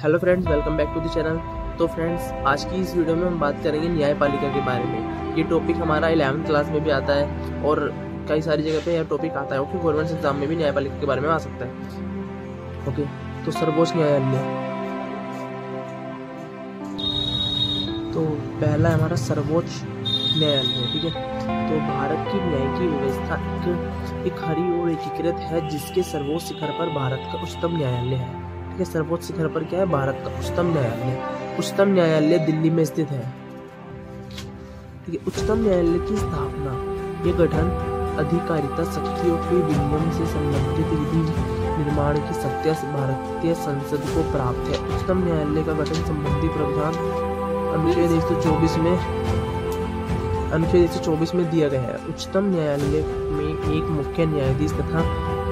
Hello friends, welcome back to the channel. तो friends, आज की इस वीडियो में हम बात करेंगे न्यायपालिका के बारे में। ये टॉपिक हमारा 11th क्लास में भी आता है और कई सारी जगह पे यह टॉपिक आता है। ओके, गवर्नमेंट एग्जाम में भी न्यायपालिका के बारे में आ सकता है। ओके, तो सर्वोच्च न्यायालय, तो पहला है हमारा सर्वोच्च न्यायालय। ठीक है, तो भारत की न्यायिक व्यवस्था एक हरी और एकीकृत है, जिसके सर्वोच्च शिखर पर भारत का उच्चतम न्यायालय है। ठीक है, सर्वोच्च शिखर पर क्या है? भारत का उच्चतम न्यायालय। उच्चतम न्यायालय दिल्ली में स्थित है। ठीक है, उच्चतम न्यायालय की स्थापना, यह गठन अधिकारिता शक्तियों के विनियमन से संबंधित विधि निर्माण की शक्ति भारतीय संसद को प्राप्त है। उच्चतम न्यायालय का गठन संबंधी प्रावधान अनुच्छेद 124 में दिया गया है। उच्चतम न्यायालय में एक मुख्य न्यायाधीश तथा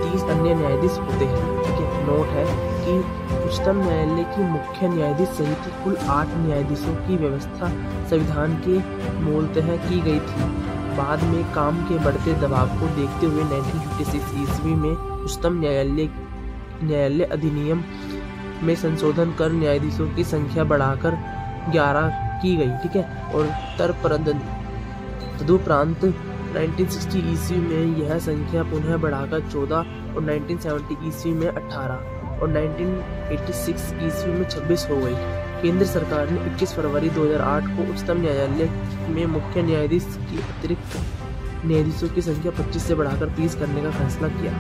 30 अन्य न्यायाधीश होते हैं। ठीक है, नोट है कि उच्चतम न्यायालय की मुख्य न्यायाधीश सहित कुल 8 न्यायाधीशों की व्यवस्था संविधान के मूलतः की गई थी। बाद में काम के बढ़ते दबाव को देखते हुए 1956 ईस्वी में उच्चतम न्यायालय अधिनियम में संशोधन कर न्यायाधीशों की संख्या बढ़ाकर 11 की गई। ठीक है, और तदुपरांत 1960 ईस्वी में यह संख्या पुनः बढ़ाकर 14 और 1970 ईस्वी में 18 और 1986 ईस्वी में 26 हो गई। केंद्र सरकार ने 21 फरवरी 2008 को उच्चतम न्यायालय में मुख्य न्यायाधीश की अतिरिक्त न्यायाधीशों की संख्या 25 से बढ़ाकर 30 करने का फैसला किया।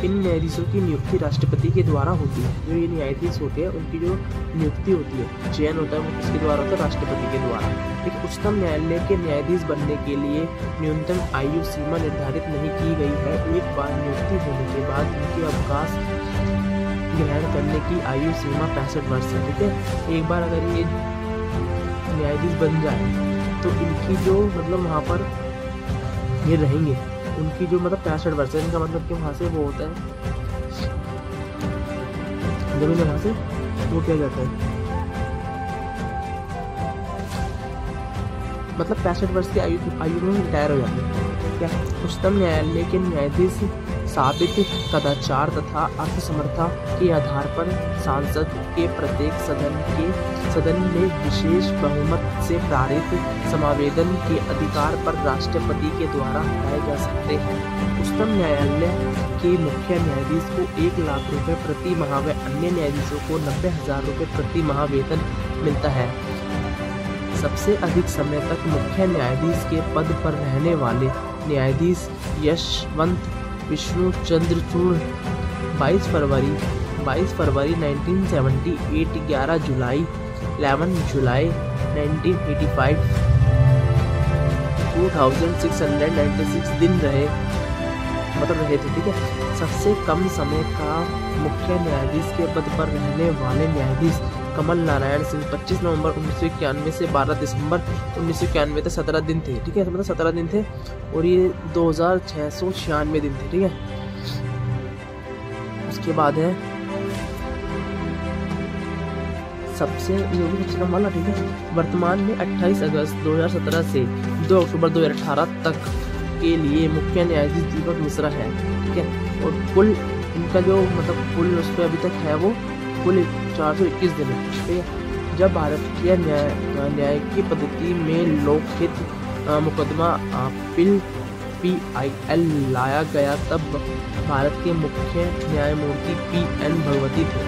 इन न्यायाधीशों की नियुक्ति राष्ट्रपति के द्वारा होती है। जो ये न्यायाधीश होते हैं उनकी जो नियुक्ति होती है, चयन होता है, वो किसके द्वारा होता है? राष्ट्रपति के द्वारा। लेकिन उच्चतम न्यायालय के न्यायाधीश बनने के लिए न्यूनतम आयु सीमा निर्धारित नहीं की गई है। एक बार नियुक्ति होने के बाद इनके अवकाश ग्रहण करने की आयु सीमा 65 वर्ष है। ठीक है, एक बार अगर ये न्यायाधीश बन जाए तो इनकी जो वहाँ पर ये रहेंगे, उनकी जो 65 वर्ष है। इनका मतलब कि वहाँ से वो होता है, जब इन्हें वहाँ से वो किया जाता है, मतलब 65 वर्ष की आयु में रिटायर हो जाते हैं। क्या उच्चतम न्यायालय के न्यायाधीश साबित कदाचार तथा अर्थसमर्था के आधार पर सांसद के प्रत्येक सदन में विशेष बहुमत से पारित समावेदन के अधिकार पर राष्ट्रपति के द्वारा हटाए जा सकते हैं। उच्चतम न्यायालय के मुख्य न्यायाधीश को 1 लाख रुपए प्रति माह व अन्य न्यायाधीशों को 90,000 रुपए प्रति माह वेतन मिलता है। सबसे अधिक समय तक मुख्य न्यायाधीश के पद पर रहने वाले न्यायाधीश यशवंत विष्णु चंद्रचूड़ 22 फरवरी 1978, 11 जुलाई 1985, 2696 दिन रहे थे। ठीक है, सबसे कम समय का मुख्य न्यायाधीश के पद पर रहने वाले न्यायाधीश कमल नारायण सिंह 25 नवंबर 1991 से 12 दिसंबर 1991 तक 17 दिन थे। ठीक है, मतलब 17 दिन थे और ये 2696 दिन थे। ठीक है, उसके बाद है सबसे कम वाला। ठीक है, वर्तमान में 28 अगस्त 2017 से 2 अक्टूबर 2018 तक के लिए मुख्य न्यायाधीश दीपक मिश्रा है। ठीक है, और कुल इनका जो कुल उस पर अभी तक है वो कुल 421 दिन है। ठीक है, जब भारतीय न्याय की पद्धति में लोकहित मुकदमा अपील PIL लाया गया, तब भारत के मुख्य न्यायमूर्ति PN भगवती थे।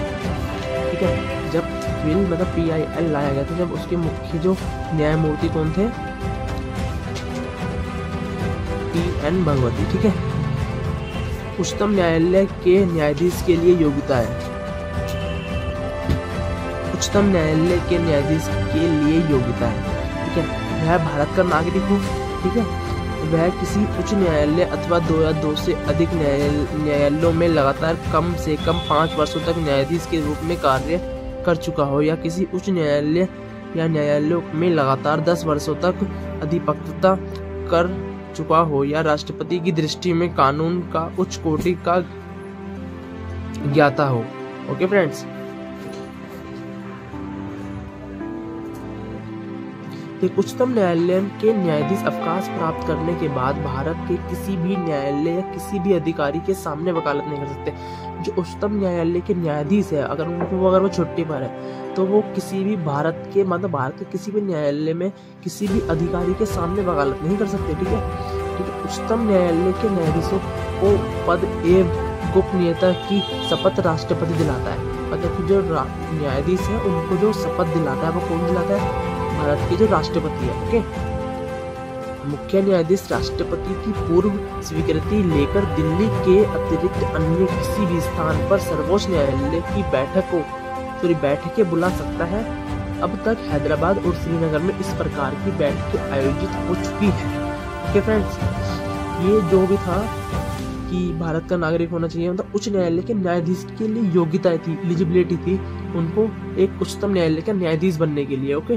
ठीक है, जब बिल PIL लाया गया था, जब उसके मुख्य जो न्यायमूर्ति कौन थे? PN भगवती। ठीक है, उच्चतम न्यायालय के न्यायाधीश के लिए योग्यता है। उच्चतम न्यायालय के न्यायाधीश के लिए योग्यता है। ठीक है, वह भारत का नागरिक हो। ठीक है, वह किसी उच्च न्यायालय अथवा 2 या 2 से अधिक न्यायालयों में लगातार कम से कम 5 वर्षों तक न्यायाधीश के रूप में कार्य कर चुका हो, या किसी उच्च न्यायालय या न्यायालयों में लगातार 10 वर्षों तक अधिवक्ता कर चुका हो, या राष्ट्रपति की दृष्टि में कानून का उच्च कोटि का ज्ञाता हो। ओके फ्रेंड्स, एक उच्चतम न्यायालय के न्यायाधीश अवकाश प्राप्त करने के बाद भारत के किसी भी न्यायालय या किसी भी अधिकारी के सामने वकालत नहीं कर सकते। जो उच्चतम न्यायालय के न्यायाधीश है, अगर वो छुट्टी पर है तो वो किसी भी भारत के किसी भी न्यायालय में किसी भी अधिकारी के सामने वकालत नहीं कर सकते। ठीक है। उच्चतम न्यायालय के न्यायाधीशों को पद एवं गोपनीयता की शपथ राष्ट्रपति दिलाता है। मतलब कि जो न्यायाधीश है उनको जो शपथ दिलाता है वो कौन दिलाता है? भारत के जो राष्ट्रपति है। ओके। मुख्य न्यायाधीश राष्ट्रपति की पूर्व स्वीकृति लेकर दिल्ली के अतिरिक्त अन्य किसी भी स्थान पर सर्वोच्च न्यायालय की बैठकें बुला सकता है। अब तक हैदराबाद और श्रीनगर में इस प्रकार की बैठकें आयोजित हो चुकी है। ओके फ्रेंड्स, ये जो भी था कि भारत का नागरिक होना चाहिए, मतलब उच्च न्यायालय के न्यायाधीश के लिए योग्यता थी, एलिजिबिलिटी थी उनको एक उच्चतम न्यायालय का न्यायाधीश बनने के लिए। ओके।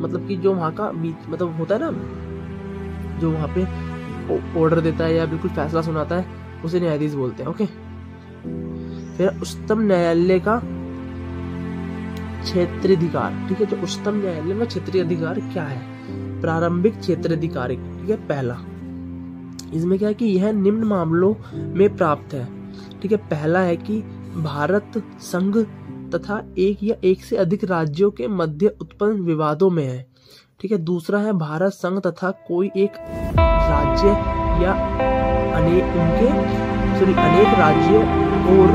मतलब कि जो वहाँ का मतलब होता है ना, जो वहाँ पे ऑर्डर देता है या बिल्कुल फैसला सुनाता है, उसे न्यायाधीश बोलते हैं। ओके। फिर उच्चतम न्यायालय का क्षेत्राधिकार। ठीक है। तो उच्चतम न्यायालय में क्षेत्रीय अधिकार क्या है? प्रारंभिक क्षेत्राधिकार। ठीक है। पहला इसमें क्या है कि यह निम्न मामलों में प्राप्त है। ठीक है। पहला है कि भारत संघ तथा एक या एक से अधिक राज्यों के मध्य उत्पन्न विवादों में है। ठीक है। दूसरा है भारत संघ तथा कोई एक राज्य या अनेक राज्यों और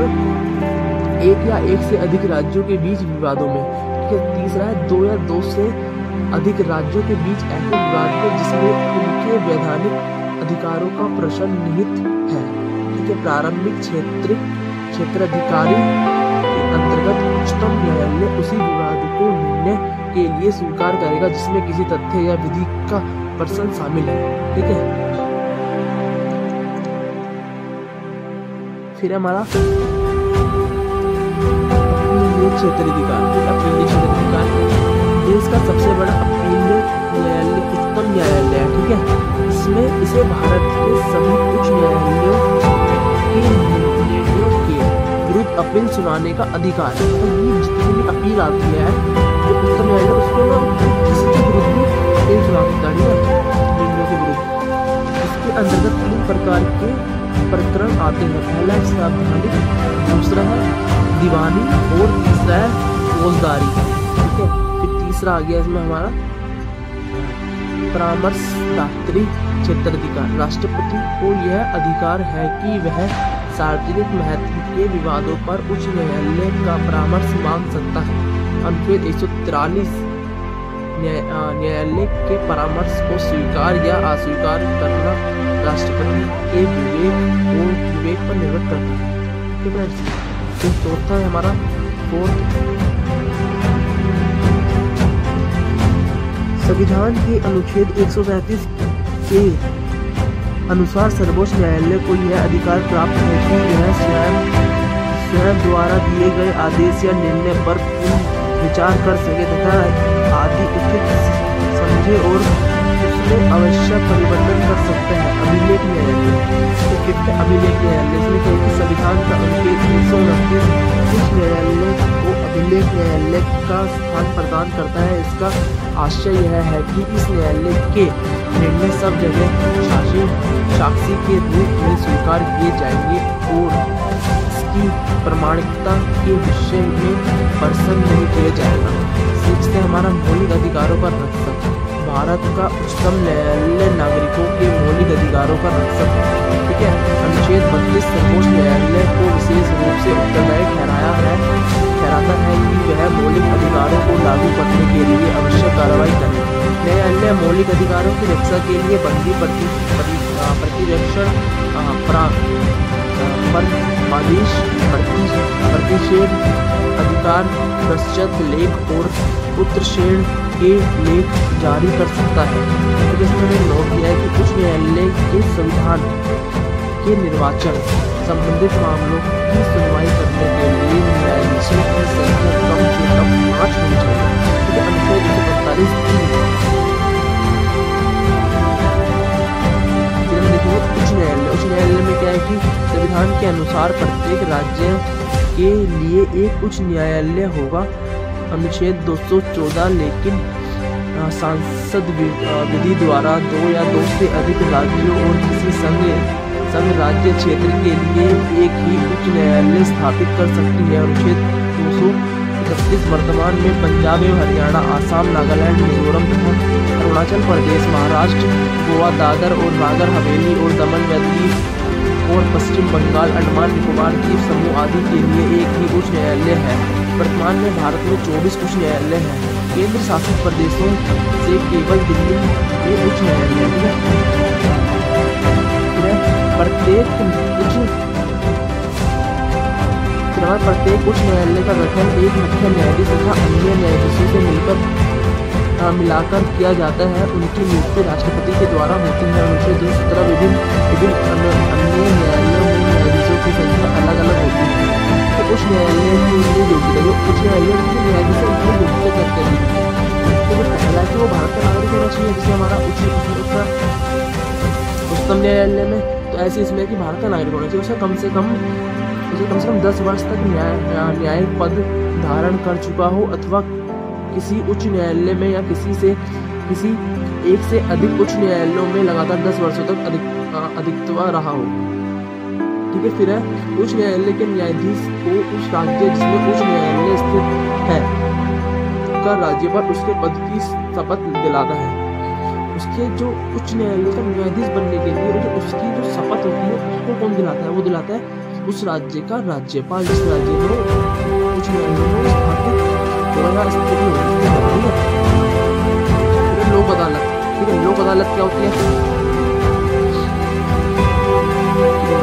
एक या एक से अधिक राज्यों के बीच विवादों में। ठीक है। तीसरा है दो या दो से अधिक राज्यों के बीच ऐसे विवाद में जिसमें उनके वैधानिक अधिकारों का प्रश्न निहित है। ठीक है। प्रारंभिक क्षेत्राधिकारी के अंतर्गत उच्चतम न्यायालय उसी विवाद को निर्णय के लिए स्वीकार करेगा जिसमें किसी तथ्य या विधि का प्रश्न शामिल है। ठीक है। फिर हमारा क्षेत्राधिकार। देश का सबसे बड़ा अपील न्यायालय उच्चतम न्यायालय है। ठीक है। इसमें इसे भारत के सभी उच्च न्यायालयों के निर्णयों के विरुद्ध अपील सुनाने का अधिकार है। मतलब ये जितनी भी अपील आती है तो उच्चतम न्यायालय उसको ना किसी के विरुद्ध भी अपील सुना सकता है निर्णयों के विरुद्ध। इसके अंतर्गत 3 प्रकार के प्रकरण आते हैं। पहला है संवैधानिक, दूसरा है दीवानी और तीसरा है फौजदारी। ठीक है। फिर तीसरा आ गया इसमें हमारा परामर्शदात्री क्षेत्राधिकार। राष्ट्रपति को यह अधिकार है कि वह सार्वजनिक महत्व के विवादों पर उच्च न्यायालय का परामर्श मांग सकता है। अनुच्छेद 143 न्यायालय के परामर्श को स्वीकार या अस्वीकार करना राष्ट्रपति के विवेक पर निर्भर करता है। ठीक है। तो चौथा है हमारा संविधान के अनुच्छेद 137 के अनुसार सर्वोच्च न्यायालय को यह अधिकार प्राप्त है कि यह स्वयं द्वारा दिए गए आदेश या निर्णय पर विचार कर सके तथा आदि उचित समझे और उसमें आवश्यक परिवर्तन कर सकते हैं। अभिलेख न्यायालय। तो कितने अभिलेख न्यायालय? इसमें कहीं संविधान का अनुच्छेद 329 उच्च न्यायालय को अभिलेख न्यायालय का स्थान प्रदान करता है। इसका आशय यह है कि इस न्यायालय के निर्णय सब जगह साक्षी के रूप में स्वीकार किए जाएंगे और इसकी प्रामाणिकता के विषय में प्रश्न नहीं किया जाएगा। इससे हमारा मौलिक अधिकारों पर रक्षक। भारत का उच्चतम न्यायालय नागरिकों के मौलिक अधिकारों पर रक्षक है। ठीक है। अनुच्छेद 32 सर्वोच्च न्यायालय को विशेष रूप से उत्तरदायी ठहराता है कि वह मौलिक अधिकारों को लागू करने के लिए आवश्यक कार्रवाई करे। न्यायालय मौलिक अधिकारों की रक्षा के लिए बंदी प्रतिरक्षण आदेश प्रतिषेध अधिकार पश्चात लेख और उत्तरषेण के लेख जारी कर सकता है। तो इसमें नोट किया है कि उच्च न्यायालय के संविधान के निर्वाचन संबंधित मामलों की सुनवाई करने के लिए न्यायाधीशों की संख्या कम से कम 5 होनी चाहिए। अनुच्छेद 145 उच्च न्यायालय में क्या है कि संविधान के अनुसार प्रत्येक राज्य के लिए एक उच्च न्यायालय होगा। अनुच्छेद 214 लेकिन सांसद विधि द्वारा 2 या 2 से अधिक राज्यों और किसी संघ संघ राज्य क्षेत्र के लिए एक ही उच्च न्यायालय स्थापित कर सकती है। अनुच्छेद 231 वर्तमान में पंजाब एवं हरियाणा, आसाम, नागालैंड, मिजोरम तथा अरुणाचल प्रदेश, महाराष्ट्र, गोवा, दादर और नागर हवेली और दमन व दीव और पश्चिम बंगाल, अंडमान निकोबार द्वीप समूह आदि के लिए एक ही उच्च न्यायालय है। वर्तमान में भारत में 24 उच्च न्यायालय हैं। केंद्र शासित प्रदेशों से केवल दिल्ली में उच्च न्यायालय है। प्रत्येक उच्च न्यायालय का गठन एक मुख्य न्यायाधीश तथा अन्य न्यायाधीशों से मिलाकर किया जाता है। उनकी नियुक्ति राष्ट्रपति के द्वारा होती है। अनुच्छेद 217 विभिन्न अन्य न्यायालयों में न्यायाधीशों की संख्या अलग अलग होती है। तो उच्च न्यायालय की योग्यता, जो उच्च न्यायालय के न्यायाधीश उनकी योग्यता करते हैं। तो पहला कि वो भारत का नागरिक होना चाहिए, जैसे हमारा उच्चतम न्यायालय में, तो ऐसे इसमें कि भारत का नागरिक होना चाहिए। उसे कम से कम 10 वर्ष तक न्यायिक पद धारण कर चुका हो अथवा किसी उच्च न्यायालय में या किसी एक से अधिक उच्च न्यायालयों में लगातार 10 वर्षों तक अधिकत्व रहा हो। ठीक है। फिर है उच्च न्यायालय के न्यायाधीश को उस राज्य जिसमें उच्च न्यायालय स्थित है का राज्यपाल उसके पद की शपथ दिलाता है। उसके जो उच्च न्यायालय का न्यायाधीश बनने के लिए उसकी जो शपथ होती है उसको कौन दिलाता है? वो दिलाता है उस राज्य का राज्यपाल, जिस राज्य में उच्च न्यायालय में स्थापित लोक अदालत। ठीक है। लोक अदालत क्या होती है?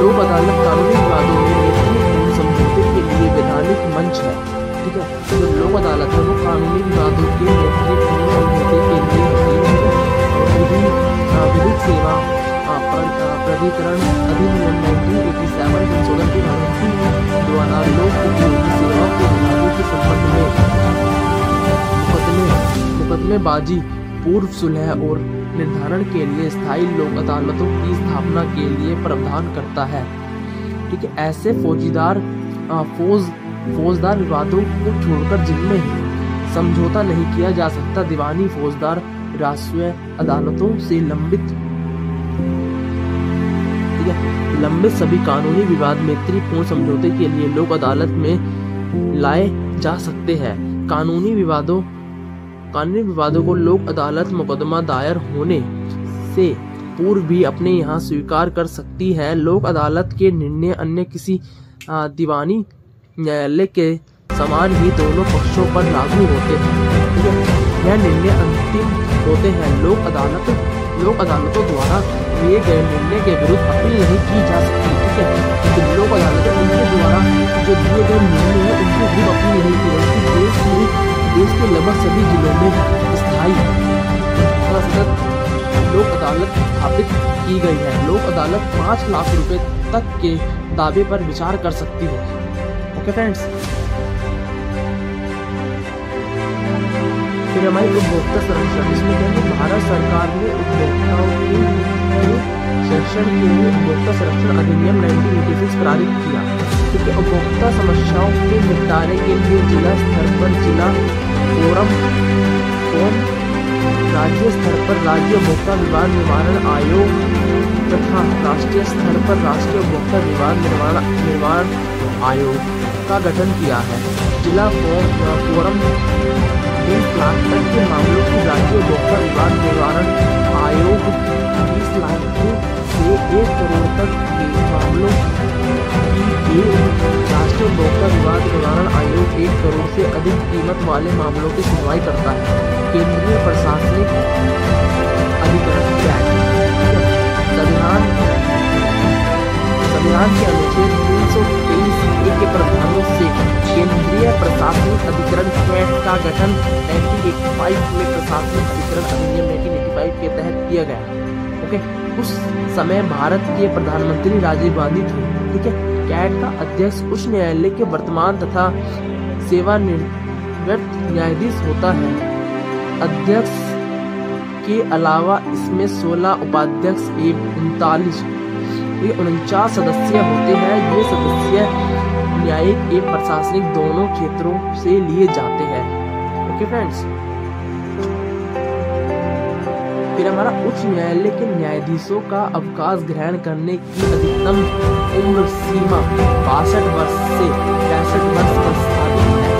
लोक अदालत कानूनी विवादों में समझौते के लिए वैधानिक मंच है। ठीक है। जो लोक अदालत है वो कानूनी विवादों के समझौते के लिए विधिक सेवा प्राधिकरण अधिनियम 1987 संशोधन के द्वारा लोक उपयोगी सेवा के विभागों के संबंध में मुकदमेबाजी, पूर्व सुलह और निर्धारण के लिए स्थायी लोक अदालतों की स्थापना के लिए प्रावधान करता है। ठीक है। ऐसे फौजदार विवादों को छोड़कर जिनमें समझौता नहीं किया जा सकता, दीवानी, फौजदार, राष्ट्रीय अदालतों से लंबित सभी कानूनी विवाद मैत्रीपूर्ण समझौते के लिए लोक अदालत में लाए जा सकते हैं। कानूनी विवादों को लोक अदालत मुकदमा दायर होने से पूर्व भी अपने यहाँ स्वीकार कर सकती है। लोक अदालत के निर्णय अन्य किसी दीवानी न्यायालय के समान ही दोनों पक्षों पर लागू होते हैं। यह निर्णय अंतिम होते हैं। लोक अदालतों द्वारा दिए गए निर्णय के विरुद्ध अपील नहीं की जा सकती। ठीक है। तो लोक अदालत उनके द्वारा जो दिए गए निर्णय है उनके विरुद्ध अपील नहीं की जाती। देश के लगभग सभी जिलों में स्थायी लोक अदालत स्थापित की गई है। लोक अदालत 5 लाख रुपए तक के दावे पर विचार कर सकती है। Okay friends. फिर हमारी उपभोक्ता संरक्षण, इसमें क्या है? भारत सरकार ने उपभोक्ताओं के संरक्षण के लिए उपभोक्ता संरक्षण अधिनियम 1986 पारित किया। क्योंकि उपभोक्ता समस्याओं के निपटारे के लिए जिला स्तर पर जिला फोरम, राज्य स्तर पर राज्य उपभोक्ता विवाद निवारण आयोग तथा राष्ट्रीय स्तर पर राष्ट्रीय उपभोक्ता विवाद निवारण आयोग का गठन किया है। जिला फोरम 20 लाख तक के मामलों की राज्य उपभोक्ता विवाद निवारण आयोग 20 लाख से 1 करोड़ तक के मामलों की राष्ट्रीय उपभोक्ता विवाद निवारण आयोग 1 करोड़ से अधिक कीमत वाले मामलों की सुनवाई करता है। केंद्रीय प्रशासनिक अधिकरण संविधान के अनुच्छेद 323 के प्रावधानों से केंद्रीय प्रशासनिक अधिकरण कैट का गठन 1985 में प्रशासनिक अधिकरण अधिनियम 1985 के तहत किया गया। ओके। उस समय भारत के प्रधानमंत्री राजीव गांधी थे। ठीक है। कैट का अध्यक्ष उच्च न्यायालय के वर्तमान तथा सेवानिवृत्त न्यायाधीश होता है। अध्यक्ष के अलावा इसमें 16 उपाध्यक्ष एवं 39 सदस्य होते हैं। ये सदस्य न्यायिक एवं प्रशासनिक दोनों क्षेत्रों से लिए जाते हैं। Okay friends. फिर हमारा उच्च न्यायालय के न्यायाधीशों का अवकाश ग्रहण करने की अधिकतम उम्र सीमा 62 वर्ष से 65 वर्ष प्रस्तावित है।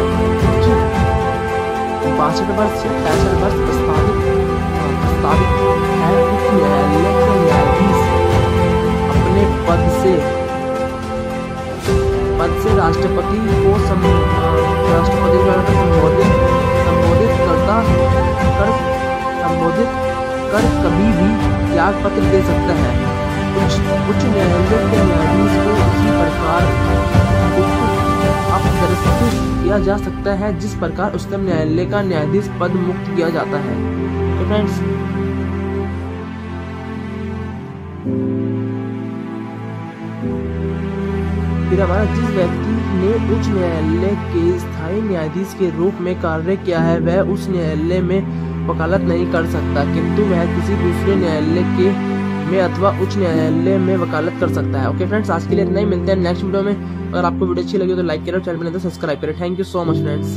62 वर्ष से 65 वर्ष प्रस्तावित है। उच्च न्यायालय के न्यायाधीश अपने पद से राष्ट्रपति को संबोधित कर कभी भी त्याग पत्र दे सकता है। उच्च न्यायालय के न्यायाधीश को इसी प्रकार अपदस्थित किया जा सकता है जिस प्रकार उच्चतम न्यायालय का न्यायाधीश पद मुक्त किया जाता है। तो फ्रेंड्स, फिर हमारा जिस व्यक्ति ने उच्च न्यायालय के स्थायी न्यायाधीश के रूप में कार्य किया है वह उस न्यायालय में वकालत नहीं कर सकता, किंतु वह किसी दूसरे न्यायालय में अथवा उच्च न्यायालय में वकालत कर सकता है। ओके फ्रेंड्स, आज के लिए इतना ही। मिलते हैं नेक्स्ट वीडियो में। अगर आपको वीडियो अच्छी लगी तो लाइक करें, चैनल पर सब्सक्राइब करें। Thank you so much friends.